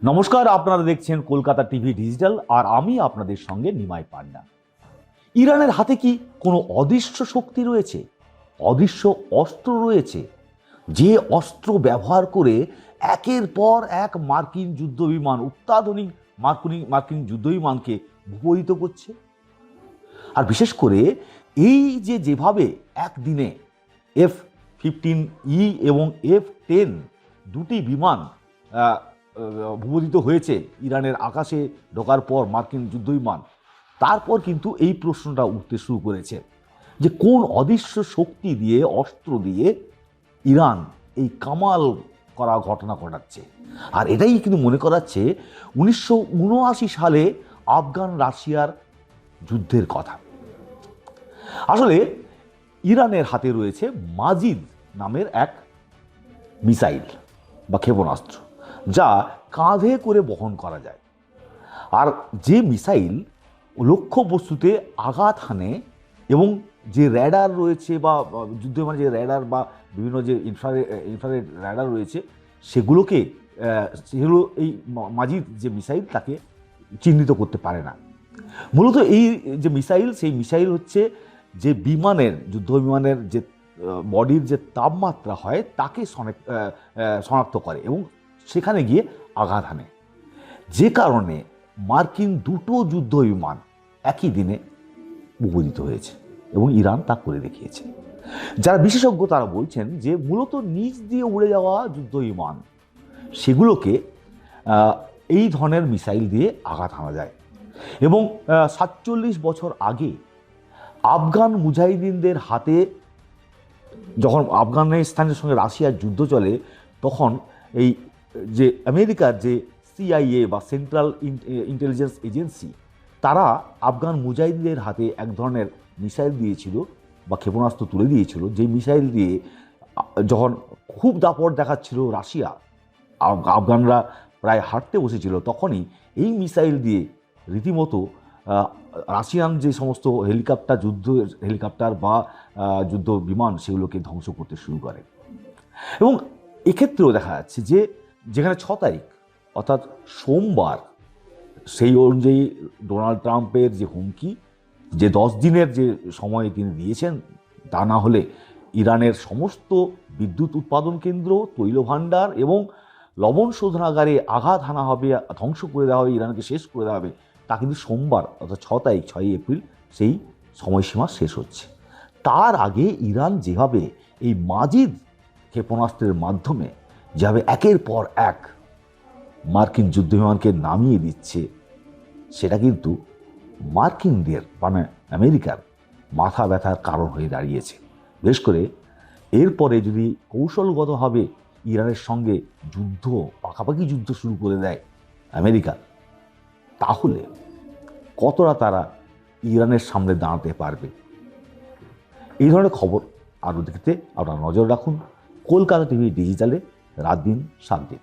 নমস্কার, আপনারা দেখছেন কলকাতা টিভি ডিজিটাল আর আমি আপনাদের সঙ্গে নিমাই পান্ডা। ইরানের হাতে কি কোনো অদৃশ্য শক্তি রয়েছে, অদৃশ্য অস্ত্র রয়েছে, যে অস্ত্র ব্যবহার করে একের পর এক মার্কিন যুদ্ধবিমান, অত্যাধুনিক মার্কিন যুদ্ধবিমানকে ভূপাতিত করছে? আর বিশেষ করে এই যেভাবে একদিনে F-15E এবং F-10 দুটি বিমান ভূপাতিত হয়েছে ইরানের আকাশে ঢোকার পর মার্কিন যুদ্ধবিমান, তারপর কিন্তু এই প্রশ্নটা উঠতে শুরু করেছে যে কোন অদৃশ্য শক্তি দিয়ে, অস্ত্র দিয়ে ইরান এই কামাল করা ঘটনা ঘটাচ্ছে। আর এটাই কিন্তু মনে করাচ্ছে 1979 সালে আফগান রাশিয়ার যুদ্ধের কথা। আসলে ইরানের হাতে রয়েছে মাজিদ নামের এক মিসাইল বা ক্ষেপণাস্ত্র, যা কাঁধে করে বহন করা যায়। আর যে মিসাইল লক্ষ্যবস্তুতে আঘাত হানে এবং যে র্যাডার রয়েছে বা যুদ্ধে মানে যে র্যাডার বা বিভিন্ন যে ইনফ্রারেড র্যাডার রয়েছে সেগুলো এই মাজিদ যে মিসাইল তাকে চিহ্নিত করতে পারে না। মূলত এই যে মিসাইল, সেই মিসাইল হচ্ছে যে বিমানের, যুদ্ধ বিমানের যে বডির যে তাপমাত্রা হয় তাকে শনাক্ত করে এবং সেখানে গিয়ে আঘাত হানে, যে কারণে মার্কিন দুটো যুদ্ধ বিমান একই দিনে ভূপাতিত হয়েছে এবং ইরান তা করে দেখিয়েছে। যারা বিশেষজ্ঞ তারা বলছেন যে মূলত নিচ দিয়ে উড়ে যাওয়া যুদ্ধ বিমান, সেগুলোকে এই ধরনের মিসাইল দিয়ে আঘাত হানা যায়। এবং 47 বছর আগে আফগান মুজাহিদিনদের হাতে যখন আফগানিস্তানের সঙ্গে রাশিয়ার যুদ্ধ চলে, তখন এই যে আমেরিকার যে CIA বা সেন্ট্রাল ইন্টেলিজেন্স এজেন্সি, তারা আফগান মুজাহিদিনদের হাতে এক ধরনের মিসাইল দিয়েছিল বা ক্ষেপণাস্ত্র তুলে দিয়েছিল, যে মিসাইল দিয়ে যখন খুব দাপট দেখাচ্ছিল রাশিয়া, আফগানরা প্রায় হাঁটতে বসেছিল, তখনই এই মিসাইল দিয়ে রীতিমতো রাশিয়ান যে সমস্ত হেলিকপ্টার বা যুদ্ধ বিমান সেগুলোকে ধ্বংস করতে শুরু করে। এবং এক্ষেত্রেও দেখা যাচ্ছে যে যেখানে 6 তারিখ অর্থাৎ সোমবার, সেই অনুযায়ী ডোনাল্ড ট্রাম্পের যে হুমকি, যে 10 দিনের যে সময় তিনি দিয়েছেন, তা না হলে ইরানের সমস্ত বিদ্যুৎ উৎপাদন কেন্দ্র, তৈল ভাণ্ডার এবং লবণ শোধনাগারে আঘাত হানা হবে, ধ্বংস করে দেওয়া হবে, ইরানকে শেষ করে দেওয়া হবে, তা কিন্তু সোমবার অর্থাৎ 6 তারিখ 6 এপ্রিল সেই সময়সীমা শেষ হচ্ছে। তার আগে ইরান যেভাবে এই মাজিদ ক্ষেপণাস্ত্রের মাধ্যমে যেভাবে একের পর এক মার্কিন যুদ্ধবিমানকে নামিয়ে দিচ্ছে, সেটা কিন্তু মার্কিনদের মানে আমেরিকার মাথা ব্যথার কারণ হয়ে দাঁড়িয়েছে। বিশেষ করে এরপরে যদি কৌশলগতভাবে ইরানের সঙ্গে পাকাপাকি যুদ্ধ শুরু করে দেয় আমেরিকা, তাহলে কতটা তারা ইরানের সামনে দাঁড়াতে পারবে। এই ধরনের খবর আরও দেখতে আপনারা নজর রাখুন কলকাতা টিভি ডিজিটালে রাত দিন 7 দিন।